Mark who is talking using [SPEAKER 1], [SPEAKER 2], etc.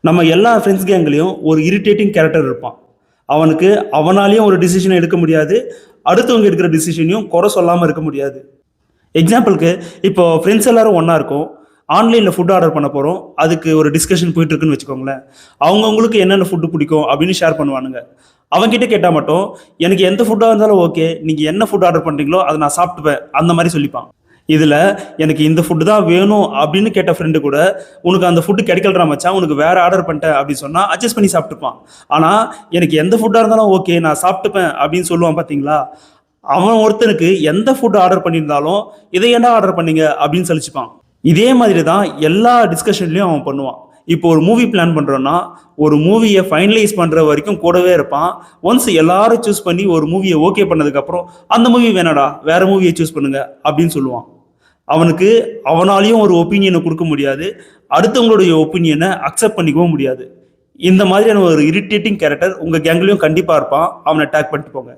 [SPEAKER 1] நம்ம எல்லா ஃப்ரெண்ட்ஸ் கேங்லேயும் ஒரு இரிட்டேட்டிங் கேரக்டர் இருப்பான். அவனுக்கு அவனாலேயும் ஒரு டிசிஷன் எடுக்க முடியாது. அடுத்தவங்க எடுக்கிற டிசிஷனையும் குறை சொல்லாமல் இருக்க முடியாது. எக்ஸாம்பிளுக்கு இப்போ ஃப்ரெண்ட்ஸ் எல்லாரும் ஒன்றா இருக்கோம். ஆன்லைனில் ஃபுட் ஆர்டர் பண்ண போகிறோம். அதுக்கு ஒரு டிஸ்கஷன் போயிட்டு இருக்குன்னு வச்சுக்கோங்களேன். அவங்கவுங்களுக்கு என்னென்ன ஃபுட்டு பிடிக்கும் அப்படின்னு ஷேர் பண்ணுவானுங்க. அவன்கிட்ட கேட்டால் மட்டும் எனக்கு எந்த ஃபுட்டாக இருந்தாலும் ஓகே, நீங்கள் என்ன ஃபுட் ஆர்டர் பண்ணுறீங்களோ அதை நான் சாப்பிட்டுப்பேன் அந்த மாதிரி சொல்லிப்பான். இதில் எனக்கு இந்த ஃபுட்டு தான் வேணும் அப்படின்னு கேட்ட ஃப்ரெண்டு கூட உனக்கு அந்த ஃபுட்டு கிடைக்கலடா மச்சான், உனக்கு வேற ஆர்டர் பண்ணிட்டேன் அப்படின்னு சொன்னால் அட்ஜஸ்ட் பண்ணி சாப்பிட்டுப்பான். ஆனால் எனக்கு எந்த ஃபுட்டாக இருந்தாலும் ஓகே நான் சாப்பிட்டுப்பேன் அப்படின்னு சொல்லுவான். பார்த்தீங்களா? அவன் ஒருத்தனுக்கு எந்த ஃபுட் ஆர்டர் பண்ணியிருந்தாலும் இதை என்ன ஆர்டர் பண்ணீங்க அப்படின்னு சொல்லிச்சுப்பான். இதே மாதிரி தான் எல்லா டிஸ்கஷன்லையும் அவன் பண்ணுவான். இப்போ ஒரு மூவி பிளான் பண்ணுறோன்னா ஒரு மூவியை ஃபைனலைஸ் பண்ணுற வரைக்கும் கூடவே இருப்பான். ஒன்ஸ் எல்லாரும் சூஸ் பண்ணி ஒரு மூவியை ஓகே பண்ணதுக்கப்புறம் அந்த மூவி வேணாடா வேற மூவியை சூஸ் பண்ணுங்க அப்படின்னு சொல்லுவான். அவனுக்கு அவனாலையும் ஒரு ஒப்பீனியனை கொடுக்க முடியாது, அடுத்தவங்களுடைய ஒப்பீனியனை அக்செப்ட் பண்ணிக்கவும் முடியாது. இந்த மாதிரியான ஒரு இரிட்டேட்டிங் கேரக்டர் உங்கள் கேங்லேயும் கண்டிப்பாக இருப்பான். அவனை டேக் பண்ணிட்டு போங்க.